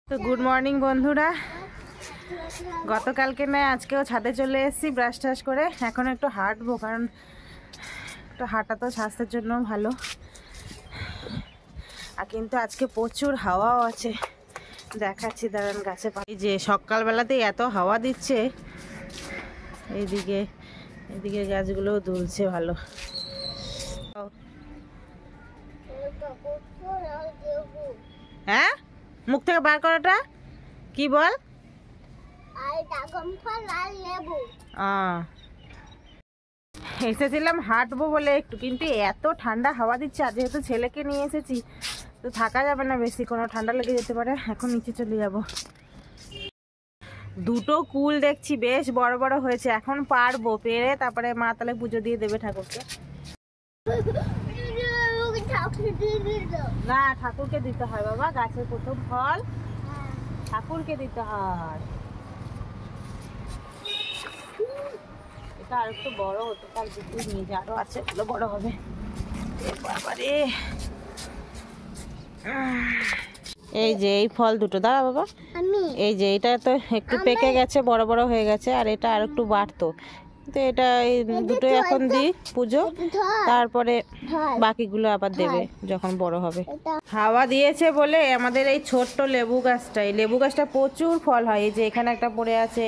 তো good morning বন্ধুরা, গতকালকে নয় আজকেও ছাদে চলে এসেছি ব্রাশ টাশ করে। এখন একটু হাঁটবো, কারণ একটু হাঁটা তো স্বাস্থ্যের জন্য ভালো। আর কিন্তু আজকে প্রচুর হাওয়াও আছে, দেখাচ্ছি দাঁড়ান। গাছে পাই যে সকালবেলাতেই এত হাওয়া দিচ্ছে, এদিকে গাছগুলোও দুলছে ভালো। হ্যাঁ, মুখ থেকে বার করাটা কি বল? এসেছিলাম হাঁটবো বলে একটু, কিন্তু এত ঠান্ডা হাওয়া দিচ্ছে। আর যেহেতু ছেলেকে নিয়ে এসেছি তো থাকা যাবে না বেশি, কোনো ঠান্ডা লেগে যেতে পারে। এখন নিচে চলে যাব। দুটো কুল দেখছি বেশ বড় বড় হয়েছে, এখন পারবো, পেরে তারপরে মা তাহলে পুজো দিয়ে দেবে ঠাকুরকে। না, ঠাকুরকে দিতে হয় বাবা, গাছের প্রথম ফল ঠাকুরকে দিতে হয়। এটা আর একটু বড় হতে, তার দিকে নিয়ে যা আরো আছে এগুলো বড় হবে। বাবারে, এই যে এই ফল দুটো দাঁড়া বাবা, এই যে এটা তো একটু পেকে গেছে, বড় বড় হয়ে গেছে, আর এটা আর একটু বাড়তো। তো এটা এই দুটোই এখন দিই পুজো, তারপরে বাকিগুলো আবার দেবে যখন বড় হবে। হাওয়া দিয়েছে বলে আমাদের এই ছোট্ট লেবু গাছটা, এই লেবু গাছটা প্রচুর ফল হয়। এই যে এখানে একটা পড়ে আছে,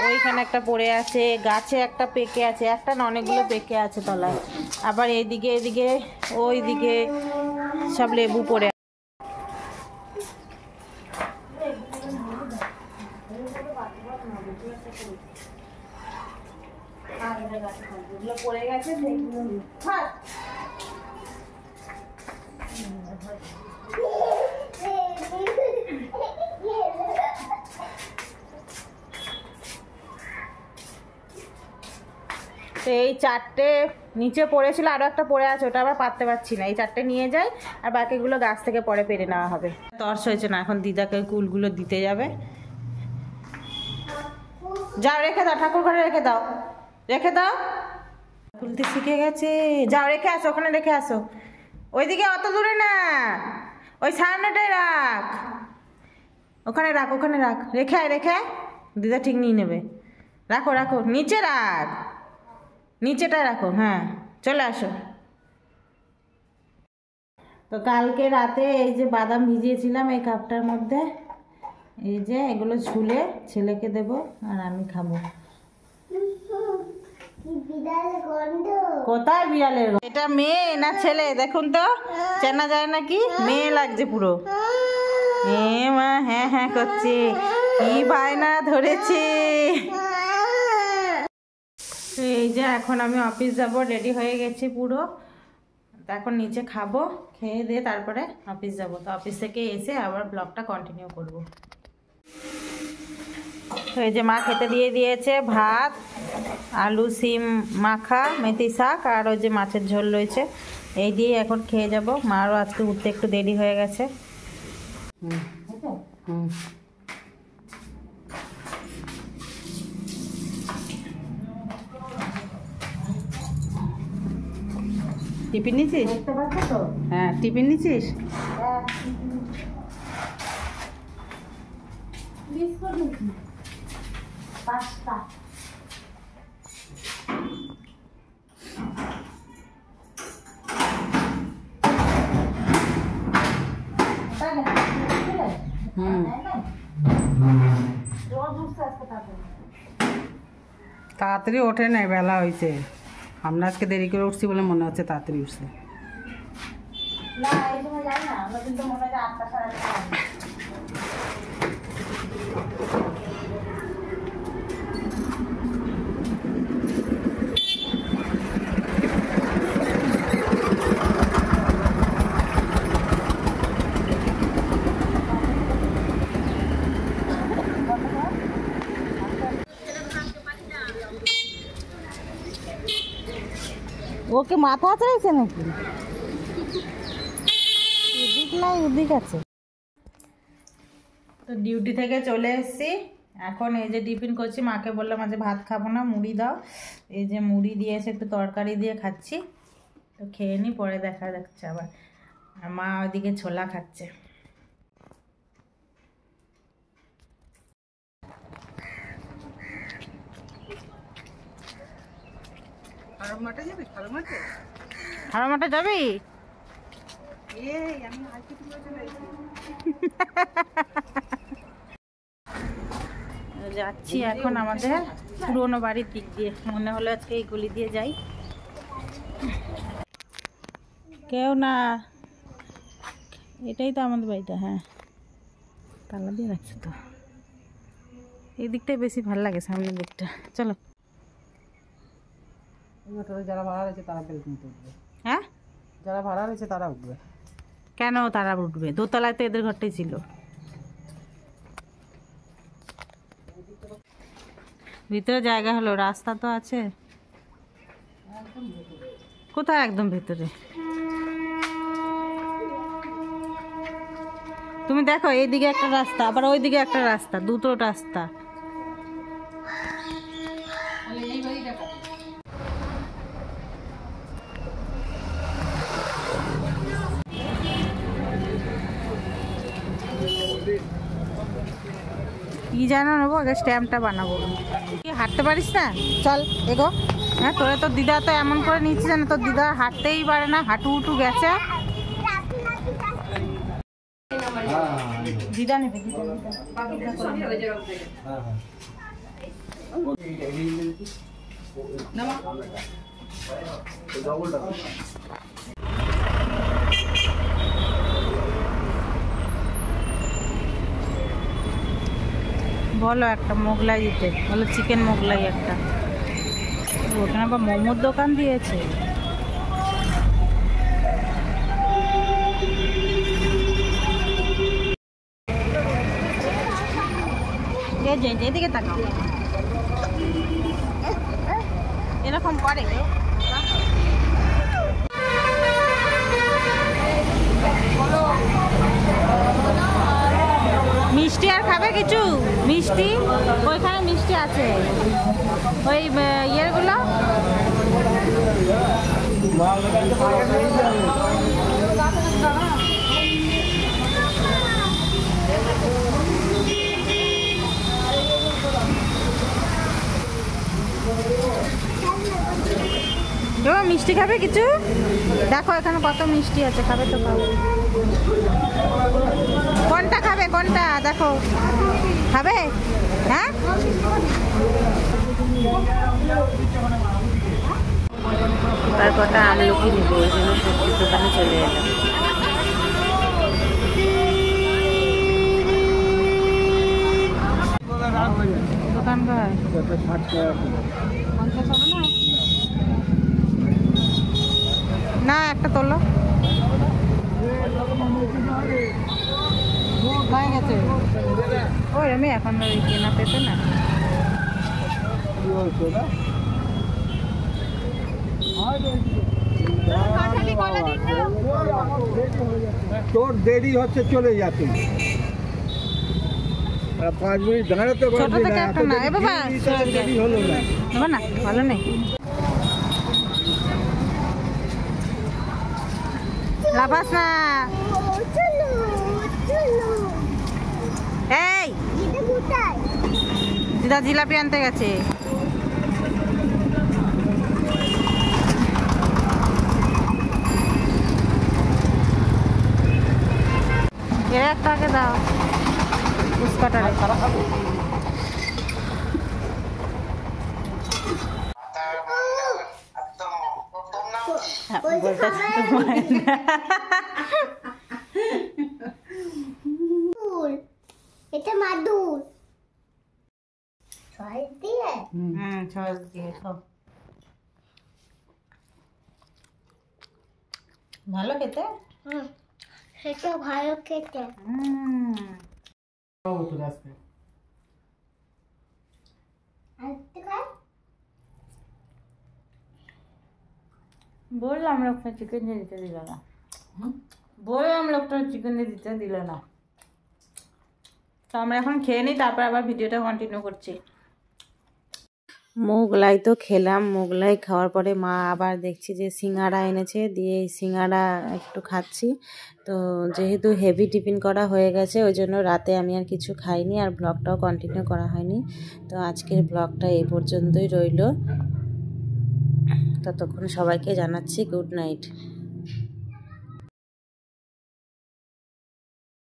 ওইখানে একটা পড়ে আছে, গাছে একটা পেকে আছে, একটা না অনেকগুলো পেকে আছে তলায়। আবার এদিকে ওইদিকে সব লেবু পড়ে আছে। পড়ে গেছে এই চারটে নিচে পড়েছিল, আরো একটা পড়ে আছে, ওটা আবার পাততে পারছি না। এই চারটে নিয়ে যাই, আর বাকিগুলো গাছ থেকে পরে পেরে নেওয়া হবে। তর্স হয়েছে না, এখন দিদাকে কুলগুলো দিতে যাবে। যাও রেখে দাও, ঠাকুর ঘরে রেখে দাও, রেখে দাও। খুলতে শিখে গেছে, যাও রেখে আসো, ওখানে রেখে আসো। ওইদিকে অত দূরে না, ওই সামনেটাই রাখ, ওখানে রাখ, ওখানে রাখ, রেখে আয়, রেখে আয়, দিদা ঠিক নিয়ে নেবে। রাখো রাখো, নিচে রাখ, নিচেটায় রাখো। হ্যাঁ, চলে আসো। তো কালকে রাতে এই যে বাদাম ভিজিয়েছিলাম এই কাপটার মধ্যে, এই যে এগুলো ছুলে ছেলেকে দেব আর আমি খাবো। কোথায় বিড়ালের গন্ধ? এটা মেয়ে না ছেলে দেখুন তো, চেনা যায় নাকি? মেয়ে লাগছে পুরো। মা হ্যাঁ হ্যাঁ করছে, কি বায়না ধরেছে। এই যে এখন আমি অফিস যাব, রেডি হয়ে গেছি পুরো। এখন নিচে খাবো, খেয়ে দিয়ে তারপরে অফিস যাব। তো অফিস থেকে এসে আবার ব্লগটা কন্টিনিউ করব। এই যে মা খেতে দিয়ে দিয়েছে ভাত, আলু সিম মাখা, মেথি শাক, আর ওই যে মাছের ঝোল রয়েছে, এই দিয়ে এখন খেয়ে যাব। মারও আজকে উঠতে একটু দেরি হয়ে গেছে। টিফিন নিচ্ছিস? হ্যাঁ, টিফিন নিচ্ছিস? পাঁচটা তাড়াতাড়ি ওঠে নাই, বেলা হয়েছে। আমরা আজকে দেরি করে উঠছি বলে মনে হচ্ছে তাড়াতাড়ি উঠছে। না, এই সময় যাই না আমরা, কিন্তু মনে হয় 8টা সাড়ে 8টা। ওকে মাথা চাইছে নাকি? এদিক নাই, ওদিক আছে। তো ডিউটি থেকে চলে এসেছি, এখন এই যে টিফিন করছি। মাকে বললাম আজ ভাত খাবো না, মুড়ি দাও। এই যে মুড়ি দিয়েছে, একটু তরকারি দিয়ে খাচ্ছি। তো খেয়ে নি, পরে দেখা যাচ্ছে আবার। আর মা ওইদিকে ছোলা খাচ্ছে। হাড় মাঠে যাবি? যাচ্ছি এখন আমাদের পুরোনো বাড়ির দিক দিয়ে। মনে হলো আজকে এই গলি দিয়ে যাই। কেউ না, এটাই তো আমাদের বাড়িটা। হ্যাঁ, তালা দিয়ে রাখছে তো। এই দিকটাই বেশি ভালো লাগে, সামনের দিকটা। চলো। যারা ভাড়া রয়েছে তারা বেলকুনিতে উঠবে। হ্যাঁ, যারা ভাড়া রয়েছে তারা উঠবে। কেন তারা উঠবে? দোতলায় তো এদের ঘরটাই ছিল। ভিতরে জায়গা হলো, রাস্তা তো আছে। কোথায় একদম ভিতরে? তুমি দেখো, এইদিকে একটা রাস্তা, আবার ওইদিকে একটা রাস্তা, দুটো রাস্তা। কি জানো নেবো, আগে স্ট্যাম্পটা বানাবো। কি হাঁটতে পারিস না? চল এগো। হ্যাঁ, তোরা তো দিদা তো এমন করে নিচ্ছিস না, তোর দিদা হাঁটতেই পারে না, হাঁটু উটু গেছে। দিদা নেবে, বলো একটা মোগলাই দিতে, বলো চিকেন মোগলাই একটা। ওখানে আবার মোমোর দোকান দিয়েছে। এদিকে তাকাও, এরকম করে। মিষ্টি আর খাবে কিছু? মিষ্টি ওইখানে মিষ্টি আছে, ওই ইয়েগুলো। মিষ্টি খাবে কিছু? দেখো এখানে কত মিষ্টি আছে, খাবে তো খাবে। কোনটা খাবে, কোনটা দেখো? খাবে? হ্যাঁ, এবার কটা আমলকি নিবো, ওই জন্য সবজির দোকানে চলে এলাম। দোকান ভাই না, একটা তোলো। ওই আমি এখন ওই কেনা পেতে না। তোর দেরি হচ্ছে, চলে যা তুই। 5 মিনিট দাঁড়াতে পারবি না, দেরি হলো না। না ভালো নেই, লাফাস না। এই দিদা জিলাপি আনতে গেছে। এর একটা আগে দাও ফুচকাটারে। এটা মাদুর ছয় দিয়ে, ছয় দিয়ে খাও, ভালো খেতে। সেটা ভালো খেতে। বললাম লোকটা চিকেন দিয়ে দিতে দিল না, বললাম লোকটা চিকেন দিয়ে দিতে দিল না। তো আমরা এখন খেয়ে নিই, তারপর আবার ভিডিওটা কন্টিনিউ করছি। মোগলাই তো খেলাম, মোগলাই খাওয়ার পরে মা আবার দেখছি যে সিঙ্গাড়া এনেছে, দিয়ে এই সিঙ্গাড়া একটু খাচ্ছি। তো যেহেতু হেভি টিফিন করা হয়ে গেছে, ওই জন্য রাতে আমি আর কিছু খাইনি, আর ব্লগটাও কন্টিনিউ করা হয়নি। তো আজকের ব্লগটা এই পর্যন্তই রইল। ততক্ষণ সবাইকে জানাচ্ছি গুড নাইট।